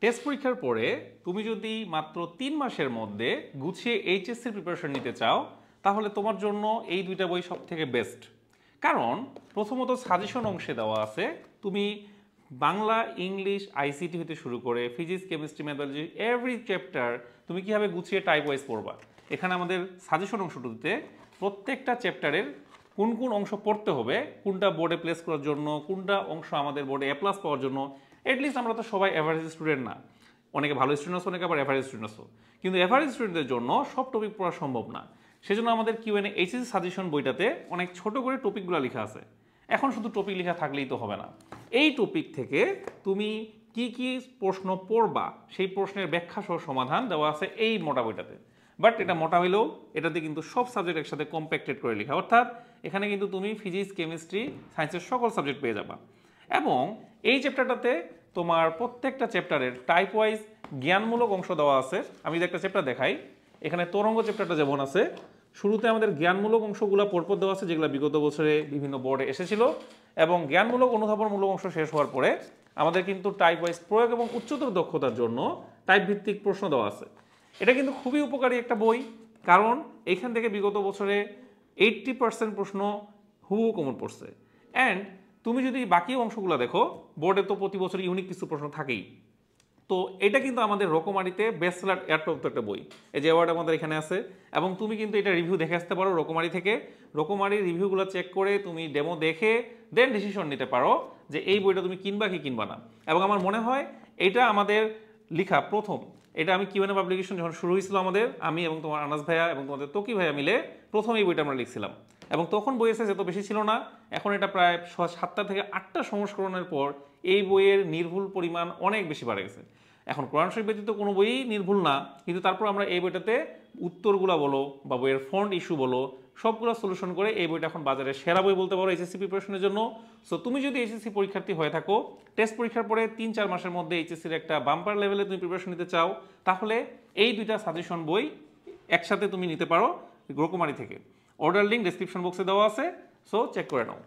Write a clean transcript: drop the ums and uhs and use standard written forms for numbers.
Test পরীক্ষার পরে তুমি যদি মাত্র ৩ মাসের মধ্যে গুছিয়ে এইচএসসির প্রিপারেশন নিতে চাও তাহলে তোমার জন্য এই দুইটা বই সবথেকে বেস্ট। কারণ প্রথমত সাজেশন অংশে দেওয়া আছে তুমি বাংলা, ইংলিশ, আইসিটি হতে শুরু করে ফিজিক্স, কেমিস্ট্রি, ম্যাথোলজি এভরি চ্যাপ্টার তুমি কীভাবে গুছিয়ে টাইপ ওয়াইজ পড়বা। এখানে আমাদের সাজেশন অংশটুকুতে প্রত্যেকটা চ্যাপ্টারের কোন কোন অংশ পড়তে হবে, কোনটা বোর্ডে প্লেস করার জন্য, কোনটা অংশ আমাদের বোর্ডে এ প্লাস পাওয়ার জন্য। এটলিস্ট আমরা তো সবাই অ্যাভারেজ স্টুডেন্ট না, অনেকে ভালো স্টুডেন্ট আছে, অনেকে আবার অ্যাভারেজ স্টুডেন্ট আছে, কিন্তু অ্যাভারেজ স্টুডেন্টদের জন্য সব টপিক পড়া সম্ভব না। সেজন্য আমাদের কিউএনএ এইচএসসি সাজেশন বইটাতে অনেক ছোট করে টপিকগুলো লেখা আছে। এখন শুধু টপিক লেখা থাকলেই তো হবে না, এই টপিক থেকে তুমি কি কি প্রশ্ন পড়বা সেই প্রশ্নের ব্যাখ্যা সহ সমাধান দেওয়া আছে এই মোটা বইটাতে। বাট এটা মোটা হইলেও এটাতে কিন্তু সব সাবজেক্ট একসাথে কম্প্যাক্টেড করে লেখা, অর্থাৎ এখানে কিন্তু তুমি ফিজিক্স, কেমিস্ট্রি, সায়েন্সের সকল সাবজেক্ট পেয়ে যাবা। এবং এই চ্যাপ্টারটাতে তোমার প্রত্যেকটা চ্যাপ্টারের টাইপ ওয়াইজ জ্ঞানমূলক অংশ দেওয়া আছে। আমি যদি একটা চ্যাপ্টার দেখাই, এখানে তরঙ্গ চ্যাপ্টারটা যেমন আছে, শুরুতে আমাদের জ্ঞানমূলক অংশগুলো পরপর দেওয়া আছে যেগুলো বিগত বছরে বিভিন্ন বোর্ডে এসেছিল, এবং জ্ঞানমূলক অনুধাবনমূলক অংশ শেষ হওয়ার পরে আমাদের কিন্তু টাইপ ওয়াইজ প্রয়োগ এবং উচ্চতর দক্ষতার জন্য টাইপ ভিত্তিক প্রশ্ন দেওয়া আছে। এটা কিন্তু খুবই উপকারী একটা বই, কারণ এখান থেকে বিগত বছরে 80% প্রশ্ন হুবহু কমন পড়ছে। অ্যান্ড তুমি যদি বাকি অংশগুলো দেখো, বোর্ডে তো প্রতি বছর ইউনিক কিছু প্রশ্ন থাকেই। তো এটা কিন্তু আমাদের রকমারিতে বেস্ট সেলার অ্যাওয়ার্ডপ্রাপ্ত একটা বই, এই যে অ্যাওয়ার্ড আমাদের এখানে আছে। এবং তুমি কিন্তু এটা রিভিউ দেখে আসতে পারো রকমারি থেকে, রকমারির রিভিউগুলো চেক করে তুমি ডেমো দেখে দেন ডিসিশন নিতে পারো যে এই বইটা তুমি কিনবা কি কিনবা না। এবং আমার মনে হয় এটা আমাদের লিখা প্রথম, এটা আমি কিউএনএ পাবলিকেশন যখন শুরু হয়েছিল আমাদের, আমি এবং তোমার আনাস ভাইয়া এবং তোমাদের তকি ভাইয়া মিলে প্রথম এই বইটা আমরা লিখছিলাম। এবং তখন বইয়ের সাইজ এত বেশি ছিল না, এখন এটা প্রায় 7টা থেকে 8টা সংস্করণের পর এই বইয়ের নির্ভুল পরিমাণ অনেক বেশি বাড়ে গেছে। এখন কোরআন শরীফ ব্যতীত কোনো বইই নির্ভুল না, কিন্তু তারপর আমরা এই বইটাতে উত্তরগুলো বলো বা বইয়ের ফন্ট ইস্যু বলো সবগুলো সলিউশন করে এই বইটা এখন বাজারে সেরা বই বলতে পারো এইচএসসি প্রিপারেশনের জন্য। সো তুমি যদি এইচএসসি পরীক্ষার্থী হয়ে থাকো, টেস্ট পরীক্ষার পরে 3-4 মাসের মধ্যে এইচএসসির একটা বাম্পার লেভেলে তুমি প্রিপারেশন নিতে চাও, তাহলে এই দুইটা সাজেশন বই একসাথে তুমি নিতে পারো রকমারি থেকে। অর্ডার লিঙ্ক ডেসক্রিপশন বক্সে দেওয়া আছে, সো চেক করে নাও।